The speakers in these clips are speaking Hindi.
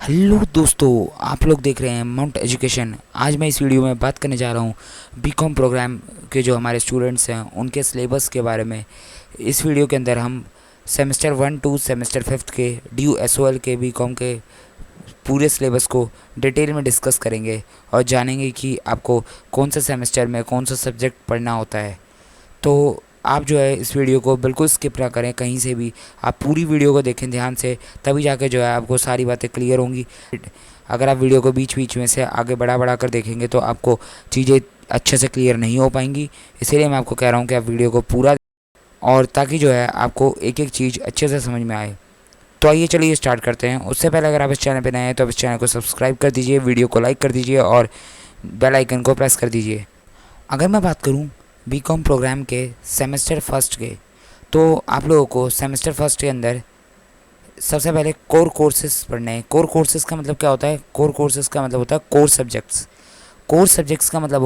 हेलो दोस्तों, आप लोग देख रहे हैं माउंट एजुकेशन। आज मैं इस वीडियो में बात करने जा रहा हूँ बीकॉम प्रोग्राम के जो हमारे स्टूडेंट्स हैं उनके सिलेबस के बारे में। इस वीडियो के अंदर हम सेमेस्टर 1 टू सेमेस्टर 5 के DU SOL के बीकॉम के पूरे सिलेबस को डिटेल में डिस्कस करेंगे और जानेंगे कि आपको कौन सा सेमेस्टर में कौन सा सब्जेक्ट पढ़ना होता है। तो आप जो है इस वीडियो को बिल्कुल स्किप ना करें कहीं से भी, आप पूरी वीडियो को देखें ध्यान से, तभी जाके जो है आपको सारी बातें क्लियर होंगी। अगर आप वीडियो को बीच बीच में से आगे बढ़ा कर देखेंगे तो आपको चीज़ें अच्छे से क्लियर नहीं हो पाएंगी। इसीलिए मैं आपको कह रहा हूँ कि आप वीडियो को पूरा, और ताकि जो है आपको एक एक चीज़ अच्छे से समझ में आए। तो आइए चलिए स्टार्ट करते हैं। उससे पहले अगर आप इस चैनल पर नए हैं तो आप इस चैनल को सब्सक्राइब कर दीजिए, वीडियो को लाइक कर दीजिए और बेल आइकन को प्रेस कर दीजिए। अगर मैं बात करूं बीकॉम प्रोग्राम के सेमेस्टर फर्स्ट के, तो आप लोगों को सेमेस्टर फर्स्ट के अंदर सबसे पहले कोर कोर्सेज पढ़ने हैं। कोर कोर्सेज का मतलब क्या होता है? कोर कोर्सेज का मतलब होता है कोर सब्जेक्ट्स। कोर सब्जेक्ट्स का मतलब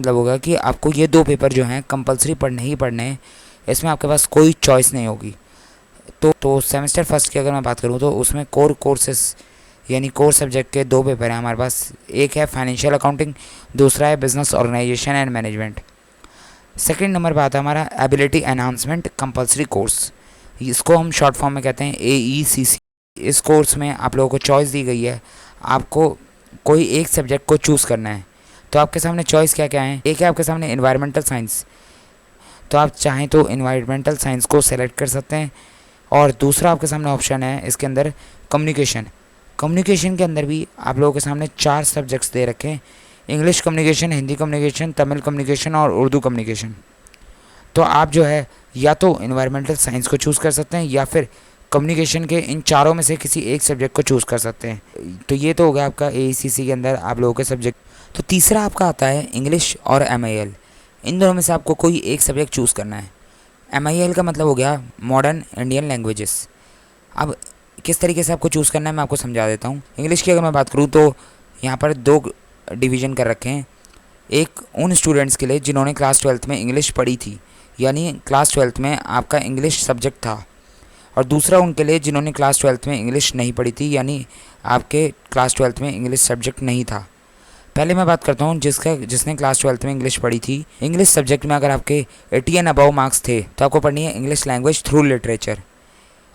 होगा कि आपको ये दो पेपर जो हैं कंपलसरी पढ़ने ही पढ़ने हैं। इसमें आपके पास कोई चॉइस नहीं होगी। तो सेमेस्टर फर्स्ट की अगर मैं बात करूँ तो उसमें कोर कोर्सेज यानी कोर सब्जेक्ट के दो पेपर हैं हमारे पास। एक है फाइनेंशियल अकाउंटिंग, दूसरा है business organisation and management. Second number पर आता है हमारा एबिलिटी एनहांसमेंट कंपलसरी कोर्स। इसको हम शॉर्ट फॉर्म में कहते हैं AECC। इस कोर्स में आप लोगों को चॉइस दी गई है, आपको कोई एक सब्जेक्ट को चूज़ करना है। तो आपके सामने चॉइस क्या क्या है? एक है आपके सामने इन्वायरमेंटल साइंस, तो आप चाहें तो इन्वायरमेंटल साइंस को सेलेक्ट कर सकते हैं। और दूसरा आपके सामने ऑप्शन है इसके अंदर कम्युनिकेशन। कम्युनिकेशन के अंदर भी आप लोगों के सामने 4 सब्जेक्ट्स दे रखे हैं: English communication, Hindi communication, Tamil communication और उर्दू कम्युनिकेशन। तो आप जो है या तो इन्वायरमेंटल साइंस को चूज़ कर सकते हैं या फिर कम्युनिकेशन के इन चारों में से किसी एक सब्जेक्ट को चूज़ कर सकते हैं। तो ये तो हो गया आपका AECC के अंदर आप लोगों के सब्जेक्ट। तो तीसरा आपका आता है इंग्लिश और MIL। इन दोनों में से आपको कोई एक सब्जेक्ट चूज़ करना है। MIL का मतलब हो गया मॉडर्न इंडियन लैंग्वेजेस। अब किस तरीके से आपको चूज़ करना है मैं आपको समझा देता हूँ। इंग्लिश की अगर मैं बात करूँ तो यहाँ पर 2 डिवीज़न कर रखे हैं। एक उन स्टूडेंट्स के लिए जिन्होंने क्लास 12th में इंग्लिश पढ़ी थी, यानी क्लास 12th में आपका इंग्लिश सब्जेक्ट था। और दूसरा उनके लिए जिन्होंने क्लास 12th में इंग्लिश नहीं पढ़ी थी, यानी आपके क्लास 12th में इंग्लिश सब्जेक्ट नहीं था। पहले मैं बात करता हूँ जिसने क्लास 12th में इंग्लिश पढ़ी थी। इंग्लिश सब्जेक्ट में अगर आपके 80 एंड अबव मार्क्स थे तो आपको पढ़नी है इंग्लिश लैंग्वेज थ्रू लिटरेचर।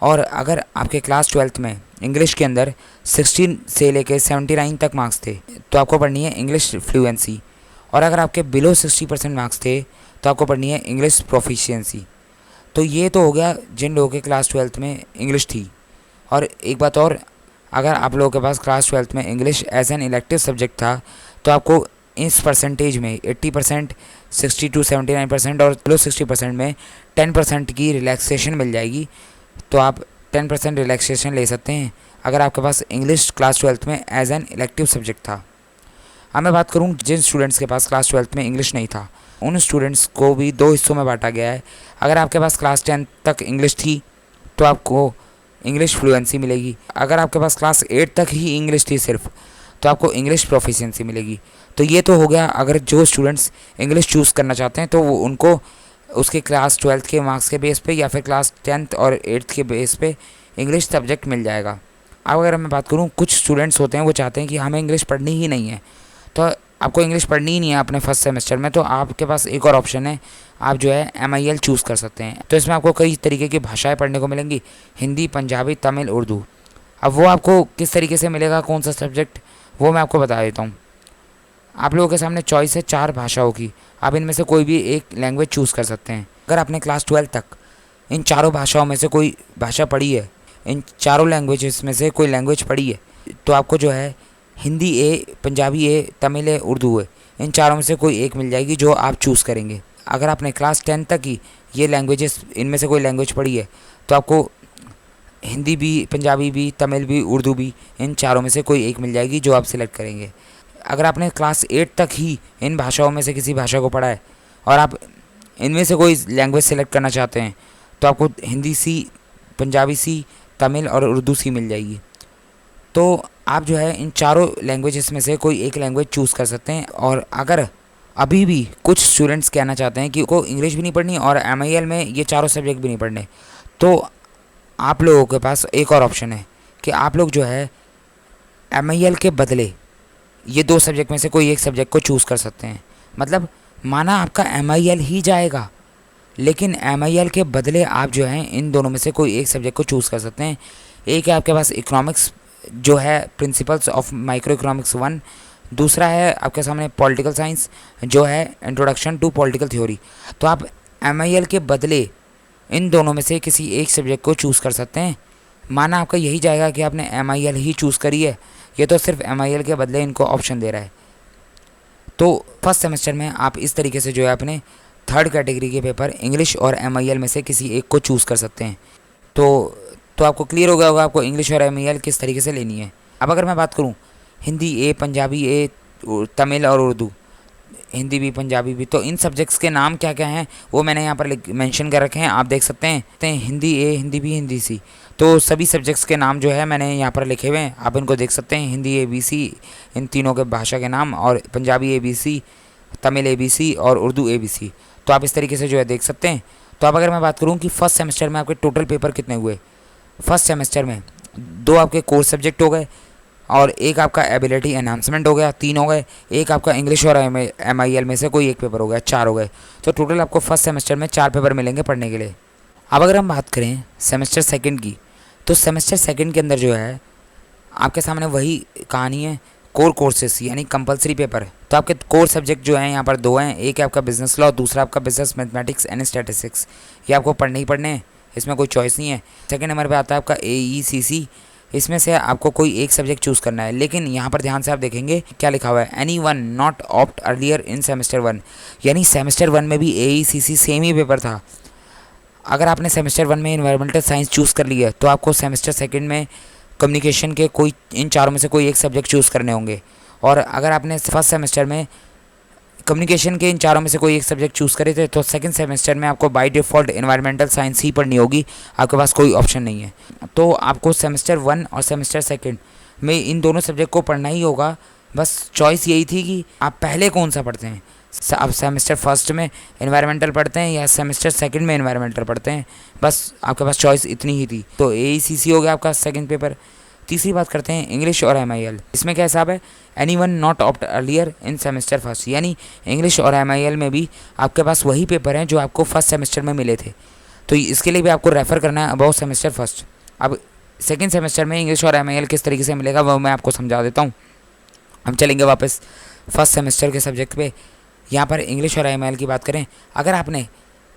और अगर आपके क्लास 12th में इंग्लिश के अंदर 16 से लेकर 79 तक मार्क्स थे तो आपको पढ़नी है इंग्लिश फ्लुएंसी। और अगर आपके बिलो 60% मार्क्स थे तो आपको पढ़नी है इंग्लिश प्रोफिशिएंसी। तो ये तो हो गया जिन लोगों के क्लास 12th में इंग्लिश थी। और एक बात और, अगर आप लोगों के पास क्लास 12th में English as an elective subject था तो आपको इस परसेंटेज में 80%, 60 to 79% और बिलो 60% में 10% की रिलैक्सेशन मिल जाएगी। तो आप 10% रिलैक्सेशन ले सकते हैं अगर आपके पास इंग्लिश क्लास 12th में एज एन इलेक्टिव सब्जेक्ट था। अब मैं बात करूं जिन स्टूडेंट्स के पास क्लास 12th में इंग्लिश नहीं था, उन स्टूडेंट्स को भी 2 हिस्सों में बांटा गया है। अगर आपके पास क्लास 10 तक इंग्लिश थी तो आपको इंग्लिश फ्लुएंसी मिलेगी। अगर आपके पास क्लास 8 तक ही इंग्लिश थी सिर्फ, तो आपको इंग्लिश प्रोफिशिएंसी मिलेगी। तो ये तो हो गया अगर जो स्टूडेंट्स इंग्लिश चूज़ करना चाहते हैं तो वो उनको उसके क्लास 12th के मार्क्स के बेस पे या फिर क्लास 10th और 8th के बेस पे इंग्लिश सब्जेक्ट मिल जाएगा। अब अगर मैं बात करूँ, कुछ स्टूडेंट्स होते हैं वो चाहते हैं कि हमें इंग्लिश पढ़नी ही नहीं है, तो आपको इंग्लिश पढ़नी ही नहीं है अपने फर्स्ट सेमेस्टर में, तो आपके पास एक और ऑप्शन है, आप जो है MIL चूज़ कर सकते हैं। तो इसमें आपको कई तरीके की भाषाएं पढ़ने को मिलेंगी: हिंदी, पंजाबी, तमिल, उर्दू। अब वो आपको किस तरीके से मिलेगा, कौन सा सब्जेक्ट, वो मैं आपको बता देता हूँ। आप लोगों के सामने चॉइस है 4 भाषाओं की, आप इनमें से कोई भी एक लैंग्वेज चूज़ कर सकते हैं। अगर आपने क्लास 12 तक इन चारों भाषाओं में से कोई भाषा पढ़ी है, इन चारों लैंग्वेजेस में से कोई लैंग्वेज पढ़ी है, तो आपको जो है हिंदी ए, पंजाबी ए, तमिल ए, उर्दू है, इन चारों में से कोई एक मिल जाएगी जो आप चूज़ करेंगे। अगर आपने क्लास 10 तक ही ये लैंग्वेजेस इनमें से कोई लैंग्वेज पढ़ी है तो आपको हिंदी भी, पंजाबी भी, तमिल भी, उर्दू भी, इन चारों में से कोई एक मिल जाएगी जो आप सिलेक्ट करेंगे। अगर आपने क्लास 8 तक ही इन भाषाओं में से किसी भाषा को पढ़ा है और आप इनमें से कोई लैंग्वेज सेलेक्ट करना चाहते हैं तो आपको हिंदी सी, पंजाबी सी, तमिल और उर्दू सी मिल जाएगी। तो आप जो है इन चारों लैंग्वेजेस में से कोई एक लैंग्वेज चूज़ कर सकते हैं। और अगर अभी भी कुछ स्टूडेंट्स कहना चाहते हैं कि को इंग्लिश भी नहीं पढ़नी और MIL में ये चारों सब्जेक्ट भी नहीं पढ़ने, तो आप लोगों के पास एक और ऑप्शन है कि आप लोग जो है MIL के बदले ये दो सब्जेक्ट में से कोई एक सब्जेक्ट को चूज़ कर सकते हैं। मतलब माना आपका MIL ही जाएगा, लेकिन MIL के बदले आप जो है इन दोनों में से कोई एक सब्जेक्ट को चूज़ कर सकते हैं। एक है आपके पास इकोनॉमिक्स जो है प्रिंसिपल्स ऑफ माइक्रो इकोनॉमिक्स 1, दूसरा है आपके सामने पॉलिटिकल साइंस जो है इंट्रोडक्शन टू पॉलिटिकल थ्योरी। तो आप MIL के बदले इन दोनों में से किसी एक सब्जेक्ट को चूज़ कर सकते हैं। माना आपका यही जाएगा कि आपने MIL ही चूज़ करी है, ये तो सिर्फ MIL के बदले इनको ऑप्शन दे रहा है। तो फर्स्ट सेमेस्टर में आप इस तरीके से जो है अपने थर्ड कैटेगरी के पेपर इंग्लिश और MIL में से किसी एक को चूज़ कर सकते हैं। तो आपको क्लियर हो गया होगा आपको इंग्लिश और MIL किस तरीके से लेनी है। अब अगर मैं बात करूँ हिंदी ए, पंजाबी ए, तमिल और उर्दू, हिंदी भी पंजाबी भी, तो इन सब्जेक्ट्स के नाम क्या क्या हैं वो मैंने यहाँ पर मेंशन कर रखे हैं, आप देख सकते हैं। हिंदी ए, हिंदी बी, हिंदी सी, तो सभी सब्जेक्ट्स के नाम जो है मैंने यहाँ पर लिखे हुए हैं, आप इनको देख सकते हैं। हिंदी ABC इन तीनों के भाषा के नाम, और पंजाबी ABC, तमिल ABC और उर्दू ABC, तो आप इस तरीके से जो है देख सकते हैं। तो अब अगर मैं बात करूँ कि फर्स्ट सेमेस्टर में आपके टोटल पेपर कितने हुए, फर्स्ट सेमेस्टर में 2 आपके कोर्स सब्जेक्ट हो गए और एक आपका एबिलिटी एनहांसमेंट हो गया, 3 हो गए। एक आपका इंग्लिश और MIL में से कोई एक पेपर हो गया, 4 हो गए। तो टोटल आपको फर्स्ट सेमेस्टर में 4 पेपर मिलेंगे पढ़ने के लिए। अब अगर हम बात करें सेमेस्टर सेकंड की, तो सेमेस्टर सेकंड के अंदर जो है आपके सामने वही कहानी है, कोर कोर्सेस यानी कंपलसरी पेपर। तो आपके कोर सब्जेक्ट जो हैं यहाँ पर 2 हैं, एक है आपका बिजनेस लॉ, दूसरा आपका बिजनेस मैथमेटिक्स एंड स्टैटिस्टिक्स। ये आपको पढ़ने ही पढ़ने हैं, इसमें कोई चॉइस नहीं है। सेकंड नंबर पे आता है आपका AECC, इसमें से आपको कोई एक सब्जेक्ट चूज़ करना है। लेकिन यहाँ पर ध्यान से आप देखेंगे क्या लिखा हुआ है, anyone not opt earlier in semester 1, यानी सेमेस्टर 1 में भी AECC सेम ही पेपर था। अगर आपने सेमेस्टर 1 में इन्वायरमेंटल साइंस चूज़ कर लिया तो आपको सेमेस्टर सेकंड में कम्युनिकेशन के कोई इन चारों में से कोई एक सब्जेक्ट चूज़ करने होंगे। और अगर आपने फर्स्ट सेमेस्टर में कम्युनिकेशन के इन चारों में से कोई एक सब्जेक्ट चूज़ करे थे तो सेकंड सेमेस्टर में आपको बाय डिफ़ॉल्ट इन्वायरमेंटल साइंस ही पढ़नी होगी, आपके पास कोई ऑप्शन नहीं है। तो आपको सेमेस्टर 1 और सेमेस्टर सेकंड में इन दोनों सब्जेक्ट को पढ़ना ही होगा। बस चॉइस यही थी कि आप पहले कौन सा पढ़ते हैं, आप सेमेस्टर फर्स्ट में इन्वायरमेंटल पढ़ते हैं या सेमेस्टर सेकंड में इन्वायरमेंटल पढ़ते हैं, बस आपके पास चॉइस इतनी ही थी। तो AECC हो गया आपका सेकंड पेपर। तीसरी बात करते हैं इंग्लिश और MIL, इसमें क्या हिसाब है, anyone not opt earlier in semester first, यानी इंग्लिश और MIL में भी आपके पास वही पेपर हैं जो आपको फर्स्ट सेमेस्टर में मिले थे। तो इसके लिए भी आपको रेफ़र करना है अबाउट सेमेस्टर फर्स्ट। अब सेकेंड सेमेस्टर में इंग्लिश और MIL किस तरीके से मिलेगा वो मैं आपको समझा देता हूँ। हम चलेंगे वापस फर्स्ट सेमेस्टर के सब्जेक्ट पे। यहाँ पर इंग्लिश और MIL की बात करें, अगर आपने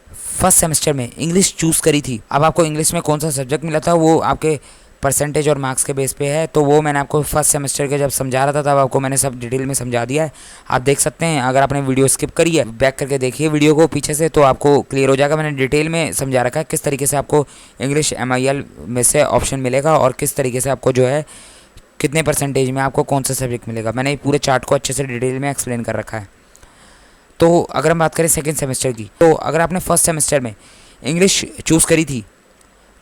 फर्स्ट सेमेस्टर में इंग्लिश चूज़ करी थी, अब आपको इंग्लिश में कौन सा सब्जेक्ट मिला था वो आपके परसेंटेज और मार्क्स के बेस पे है, तो वो मैंने आपको फर्स्ट सेमेस्टर के जब समझा रहा था तब आपको मैंने सब डिटेल में समझा दिया है, आप देख सकते हैं। अगर आपने वीडियो स्किप करी है बैक करके देखिए वीडियो को पीछे से, तो आपको क्लियर हो जाएगा। मैंने डिटेल में समझा रखा है किस तरीके से आपको इंग्लिश MIL में से ऑप्शन मिलेगा और किस तरीके से आपको जो है कितने परसेंटेज में आपको कौन सा सब्जेक्ट मिलेगा। मैंने पूरे चार्ट को अच्छे से डिटेल में एक्सप्लेन कर रखा है। तो अगर हम बात करें सेकेंड सेमेस्टर की, तो अगर आपने फर्स्ट सेमेस्टर में इंग्लिश चूज़ करी थी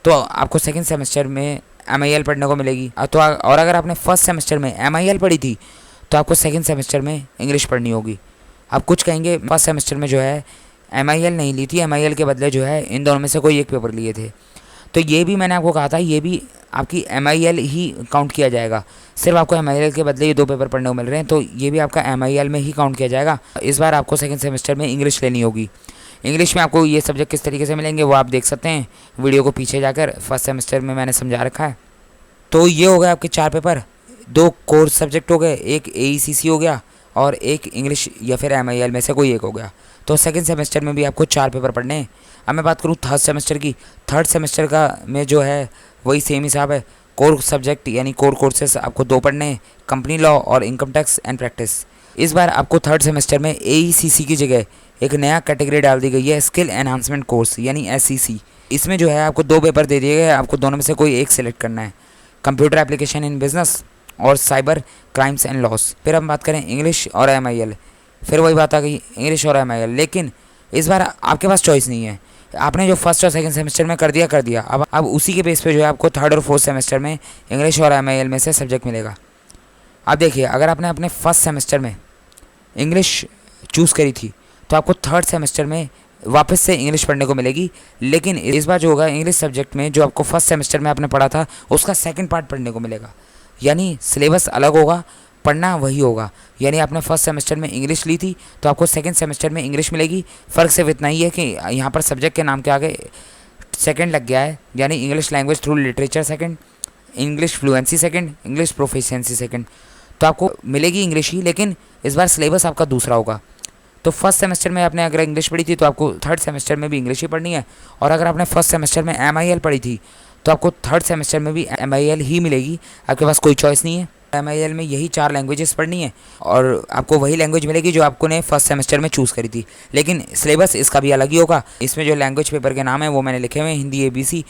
तो आपको सेकेंड सेमेस्टर में MIL पढ़ने को मिलेगी। तो और अगर आपने फर्स्ट सेमेस्टर में MIL पढ़ी थी तो आपको सेकेंड सेमेस्टर में इंग्लिश पढ़नी होगी। आप कुछ कहेंगे फर्स्ट सेमेस्टर में जो है MIL नहीं ली थी, MIL के बदले जो है इन दोनों में से कोई एक पेपर लिए थे, तो ये भी मैंने आपको कहा था ये भी आपकी MIL ही काउंट किया जाएगा। सिर्फ आपको MIL के बदले ये 2 पेपर पढ़ने को मिल रहे हैं तो ये भी आपका MIL में ही काउंट किया जाएगा। इस बार आपको सेकेंड सेमेस्टर में इंग्लिश लेनी होगी। इंग्लिश में आपको ये सब्जेक्ट किस तरीके से मिलेंगे वो आप देख सकते हैं वीडियो को पीछे जाकर, फर्स्ट सेमेस्टर में मैंने समझा रखा है। तो ये हो गए आपके 4 पेपर, 2 कोर्स सब्जेक्ट हो गए, एक AECC हो गया और एक इंग्लिश या फिर MIL में से कोई एक हो गया। तो सेकंड सेमेस्टर में भी आपको 4 पेपर पढ़ने हैं। अब मैं बात करूँ थर्ड सेमेस्टर की, थर्ड सेमेस्टर का में जो है वही सेम हिसाब है, कोर सब्जेक्ट यानी कोर कोर्सेस आपको 2 पढ़ने हैं, कंपनी लॉ और इनकम टैक्स एंड प्रैक्टिस। इस बार आपको थर्ड सेमेस्टर में AECC की जगह एक नया कैटेगरी डाल दी गई है, स्किल एनहांसमेंट कोर्स यानी SEC। इसमें जो है आपको 2 पेपर दे दिए गए, आपको दोनों में से कोई एक सिलेक्ट करना है, कंप्यूटर एप्लीकेशन इन बिजनेस और साइबर क्राइम्स एंड लॉस। फिर हम बात करें इंग्लिश और MIL, फिर वही बात आ गई इंग्लिश और MIL, लेकिन इस बार आपके पास चॉइस नहीं है। आपने जो फर्स्ट और सेकंड सेमेस्टर में कर दिया। अब उसी के बेस पे जो है आपको थर्ड और फोर्थ सेमेस्टर में इंग्लिश और MIL में से सब्जेक्ट मिलेगा। अब देखिए, अगर आपने अपने फर्स्ट सेमेस्टर में इंग्लिश चूज़ करी थी तो आपको थर्ड सेमेस्टर में वापस से इंग्लिश पढ़ने को मिलेगी, लेकिन इस बार जो होगा इंग्लिश सब्जेक्ट में जो आपको फर्स्ट सेमेस्टर में आपने पढ़ा था उसका सेकंड पार्ट पढ़ने को मिलेगा। यानी सिलेबस अलग होगा, पढ़ना वही होगा। यानी आपने फर्स्ट सेमेस्टर में इंग्लिश ली थी तो आपको सेकंड सेमेस्टर में इंग्लिश मिलेगी। फ़र्क सिर्फ इतना ही है कि यहाँ पर सब्जेक्ट के नाम के आगे सेकंड लग गया है, यानी English language through literature second, English fluency second, English proficiency second. तो आपको मिलेगी इंग्लिश ही, लेकिन इस बार सिलेबस आपका दूसरा होगा। तो फर्स्ट सेमेस्टर में आपने अगर इंग्लिश पढ़ी थी तो आपको थर्ड सेमेस्टर में भी इंग्लिश ही पढ़नी है, और अगर आपने फर्स्ट सेमेस्टर में MIL पढ़ी थी तो आपको थर्ड सेमेस्टर में भी MIL ही मिलेगी। आपके पास कोई चॉइस नहीं है। MIL में यही 4 लैंग्वेजेस पढ़नी है और आपको वही लैंग्वेज मिलेगी जो आपको ने फर्स्ट सेमेस्टर में चूज़ करी थी, लेकिन सिलेबस इसका भी अलग ही होगा। इसमें जो लैंग्वेज पेपर के नाम है वो मैंने लिखे हुए हैं, हिंदी ABC,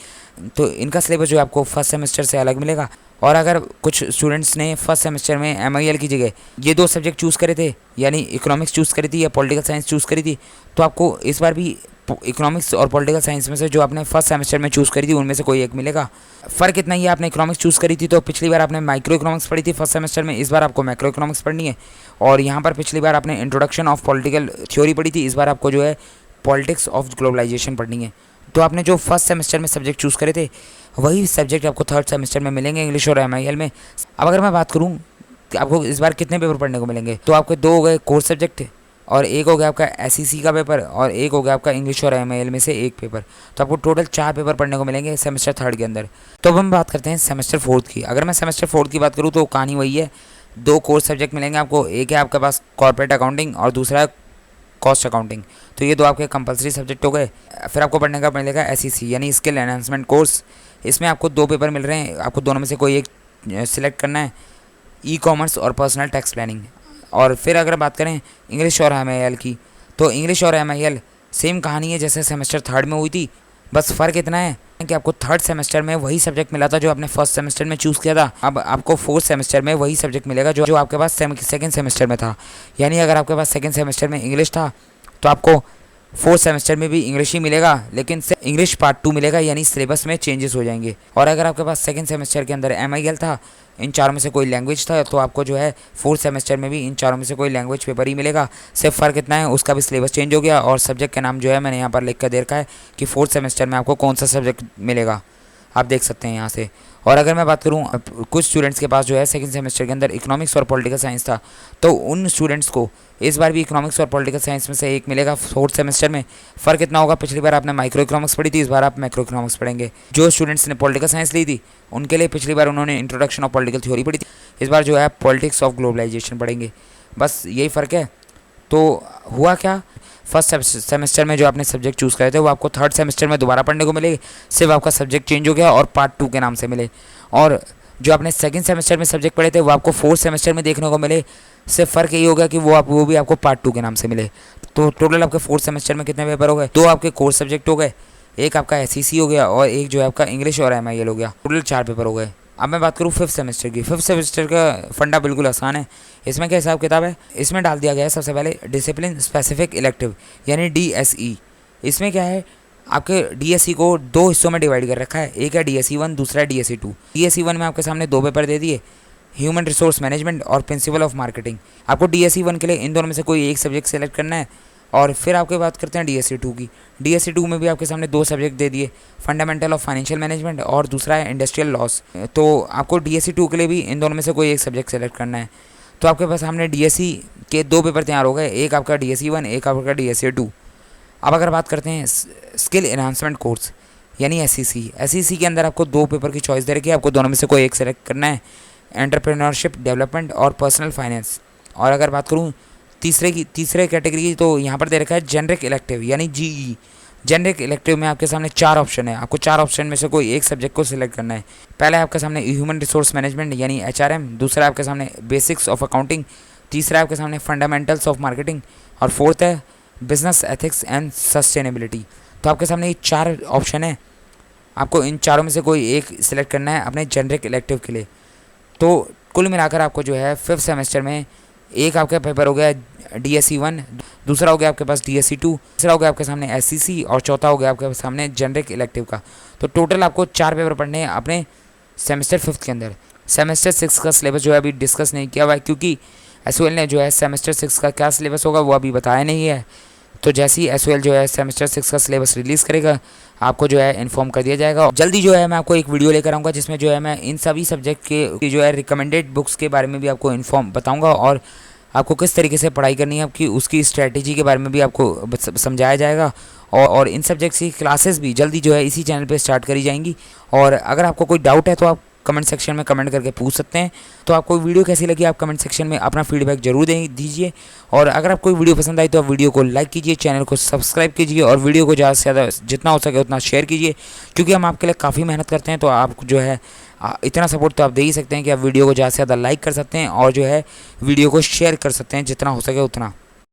तो इनका सिलेबस जो आपको फर्स्ट सेमेस्टर से अलग मिलेगा। और अगर कुछ स्टूडेंट्स ने फर्स्ट सेमेस्टर में MIL की जगह ये 2 सब्जेक्ट चूज़ करे थे, यानी इकोनॉमिक्स चूज़ करी थी या पॉलिटिकल साइंस चूज़ करी थी, तो आपको इस बार भी इकोनॉमिक्स और पॉलिटिकल साइंस में से जो आपने फर्स्ट सेमेस्टर में चूज़ करी थी उनमें से कोई एक मिलेगा। फ़र्क इतना ही है, आपने इकोनॉमिक्स चूज़ करी थी तो पिछली बार आपने माइक्रो इकोनॉमिक्स पढ़ी थी फर्स्ट सेमेस्टर में, इस बार आपको मैक्रो इकोनॉमिक्स पढ़नी है। और यहाँ पर पिछली बार आपने इंट्रोडक्शन ऑफ पॉलिटिकल थ्योरी पढ़ी थी, इस बार आपको जो है पॉलिटिक्स ऑफ ग्लोबलाइजेशन पढ़नी है। तो आपने जो फर्स्ट सेमेस्टर में सब्जेक्ट चूज़ करे थे वही सब्जेक्ट आपको थर्ड सेमेस्टर में मिलेंगे इंग्लिश और MIL में। अब अगर मैं बात करूँ कि आपको इस बार कितने पेपर पढ़ने को मिलेंगे, तो आपके 2 हो गए कोर सब्जेक्ट, और एक हो गया आपका SEC का पेपर, और एक हो गया आपका इंग्लिश और MIL में से एक पेपर। तो आपको टोटल 4 पेपर पढ़ने को मिलेंगे सेमेस्टर थर्ड के अंदर। तो अब हम बात करते हैं सेमेस्टर फोर्थ की। अगर मैं सेमेस्टर फोर्थ की बात करूँ तो कहानी वही है, 2 कोर सब्जेक्ट मिलेंगे आपको। एक है आपके पास कॉर्पोरेट अकाउंटिंग और दूसरा है कॉस्ट अकाउंटिंग। तो ये 2 आपके कंपलसरी सब्जेक्ट हो गए। फिर आपको पढ़ने का मिलेगा SEC यानी स्किल एनहांसमेंट कोर्स। इसमें आपको 2 पेपर मिल रहे हैं, आपको दोनों में से कोई एक सिलेक्ट करना है, ई-कॉमर्स और पर्सनल टैक्स प्लानिंग। और फिर अगर बात करें इंग्लिश और MIL की, तो इंग्लिश और MIL सेम कहानी है जैसे सेमेस्टर थर्ड में हुई थी, बस फ़र्क इतना है कि आपको थर्ड सेमेस्टर में वही सब्जेक्ट मिला था जो आपने फर्स्ट सेमेस्टर में चूज़ किया था। अब आपको फोर्थ सेमेस्टर में वही सब्जेक्ट मिलेगा जो आपके पास सेकंड सेमेस्टर में था। यानी अगर आपके पास सेकंड सेमेस्टर में इंग्लिश था तो आपको फोर्थ सेमेस्टर में भी इंग्लिश ही मिलेगा, लेकिन इंग्लिश पार्ट 2 मिलेगा, यानी सिलेबस में चेंजेस हो जाएंगे। और अगर आपके पास सेकंड सेमेस्टर के अंदर MIL था, इन 4 में से कोई लैंग्वेज था, तो आपको जो है फोर्थ सेमेस्टर में भी इन 4 में से कोई लैंग्वेज पेपर ही मिलेगा। सिर्फ फ़र्क इतना है उसका भी सिलेबस चेंज हो गया, और सब्जेक्ट का नाम जो है मैंने यहाँ पर लिख कर दे रखा है कि फोर्थ सेमेस्टर में आपको कौन सा सब्जेक्ट मिलेगा, आप देख सकते हैं यहाँ से। और अगर मैं बात करूँ कुछ स्टूडेंट्स के पास जो है सेकंड सेमेस्टर के अंदर इकोनॉमिक्स और पॉलिटिकल साइंस था, तो उन स्टूडेंट्स को इस बार भी इकोनॉमिक्स और पॉलिटिकल साइंस में से एक मिलेगा फोर्थ सेमेस्टर में। फ़र्क इतना होगा, पिछली बार आपने माइक्रो इकोनॉमिक्स पढ़ी थी, इस बार आप मैक्रो इकोनॉमिक्स पढ़ेंगे। जो स्टूडेंट्स ने पॉलिटिकल साइंस ली थी उनके लिए पिछली बार उन्होंने इंट्रोडक्शन ऑफ पॉलिटिकल थ्योरी पढ़ी थी, इस बार जो है पॉलिटिक्स ऑफ ग्लोबलाइजेशन पढ़ेंगे। बस यही फ़र्क है। तो हुआ क्या, फर्स्ट सेमेस्टर में जो आपने सब्जेक्ट चूज़ करे थे वो आपको थर्ड सेमेस्टर में दोबारा पढ़ने को मिले, सिर्फ आपका सब्जेक्ट चेंज हो गया और पार्ट 2 के नाम से मिले। और जो आपने सेकंड सेमेस्टर में सब्जेक्ट पढ़े थे वो आपको फोर्थ सेमेस्टर में देखने को मिले, सिर्फ फ़र्क यही होगा कि वो भी आपको पार्ट 2 के नाम से मिले। तो टोटल आपके फोर्थ सेमेस्टर में कितने पेपर हो गए, 2 आपके कोर सब्जेक्ट हो गए, एक आपका SEC हो गया और एक जो है आपका इंग्लिश और MIL हो गया, टोटल 4 पेपर हो गए। अब मैं बात करूँ फिफ्थ सेमेस्टर की। फिफ्थ सेमेस्टर का फंडा बिल्कुल आसान है। इसमें क्या हिसाब किताब है, इसमें डाल दिया गया है सबसे पहले डिसिप्लिन स्पेसिफिक इलेक्टिव यानी DSE। इसमें क्या है, आपके DSE को 2 हिस्सों में डिवाइड कर रखा है, एक है DSE 1, दूसरा है DSE 2। DSE 1 में आपके सामने 2 पेपर दे दिए, ह्यूमन रिसोर्स मैनेजमेंट और प्रिंसिपल ऑफ मार्केटिंग। आपको DSE 1 के लिए इन दोनों में से कोई एक सब्जेक्ट सेलेक्ट करना है। और फिर आपके बात करते हैं DSE 2 की। DSE 2 में भी आपके सामने 2 सब्जेक्ट दे दिए, फंडामेंटल ऑफ फाइनेंशियल मैनेजमेंट और दूसरा है इंडस्ट्रियल लॉस। तो आपको DSE 2 के लिए भी इन दोनों में से कोई एक सब्जेक्ट सेलेक्ट करना है। तो आपके पास सामने DSE के 2 पेपर तैयार हो गए, एक आपका DSE 1, एक आपका DSE 2। अब अगर बात करते हैं स्किल एनहांसमेंट कोर्स यानी SEC के अंदर आपको 2 पेपर की चॉइस दे रखी है, आपको दोनों में से कोई एक सेलेक्ट करना है, एंटरप्रेन्योरशिप डेवलपमेंट और पर्सनल फाइनेंस। और अगर बात करूँ तीसरे कैटेगरी की, तो यहाँ पर दे रखा है जेनरिक इलेक्टिव यानी GE। जेनरिक इलेक्टिव में आपके सामने 4 ऑप्शन है, आपको 4 ऑप्शन में से कोई एक सब्जेक्ट को सिलेक्ट करना है। पहला है आपके सामने ह्यूमन रिसोर्स मैनेजमेंट यानी HRM, दूसरा है आपके सामने बेसिक्स ऑफ अकाउंटिंग, तीसरा है आपके सामने फंडामेंटल्स ऑफ मार्केटिंग और फोर्थ है बिजनेस एथिक्स एंड सस्टेनेबिलिटी। तो आपके सामने ये 4 ऑप्शन है, आपको इन चारों में से कोई एक सिलेक्ट करना है अपने जेनरिक इलेक्टिव के लिए। तो कुल मिलाकर आपको जो है फिफ्थ सेमेस्टर में एक आपका पेपर हो गया DSE 1, दूसरा हो गया आपके पास DSE 2, तीसरा हो गया आपके सामने SEC और चौथा हो गया आपके सामने जेनरिक इलेक्टिव का। तो टोटल आपको 4 पेपर पढ़ने हैं अपने सेमेस्टर फिफ्थ के अंदर। सेमेस्टर 6 का सिलेबस जो है अभी डिस्कस नहीं किया हुआ है, क्योंकि SOL ने जो है सेमेस्टर 6 का क्या सिलेबस होगा वो अभी बताया नहीं है। तो जैसे ही SOL जो है सेमेस्टर 6 का सिलेबस रिलीज़ करेगा आपको जो है इन्फॉर्म कर दिया जाएगा। जल्दी जो है मैं आपको एक वीडियो लेकर आऊँगा जिसमें जो है मैं इन सभी सब्जेक्ट के जो है रिकमेंडेड बुक्स के बारे में भी आपको इन्फॉर्म बताऊँगा और आपको किस तरीके से पढ़ाई करनी है, आपकी उसकी स्ट्रैटेजी के बारे में भी आपको समझाया जाएगा। और इन सब्जेक्ट्स की क्लासेस भी जल्दी जो है इसी चैनल पे स्टार्ट करी जाएंगी। और अगर आपको कोई डाउट है तो आप कमेंट सेक्शन में कमेंट करके पूछ सकते हैं। तो आपको वीडियो कैसी लगी आप कमेंट सेक्शन में अपना फीडबैक जरूर दीजिए। और अगर आपको वीडियो पसंद आई तो आप वीडियो को लाइक कीजिए, चैनल को सब्सक्राइब कीजिए और वीडियो को ज़्यादा से ज़्यादा जितना हो सके उतना शेयर कीजिए, क्योंकि हम आपके लिए काफ़ी मेहनत करते हैं। तो आप जो है इतना सपोर्ट तो आप दे ही सकते हैं कि आप वीडियो को ज़्यादा से ज़्यादा लाइक कर सकते हैं और जो है वीडियो को शेयर कर सकते हैं जितना हो सके उतना।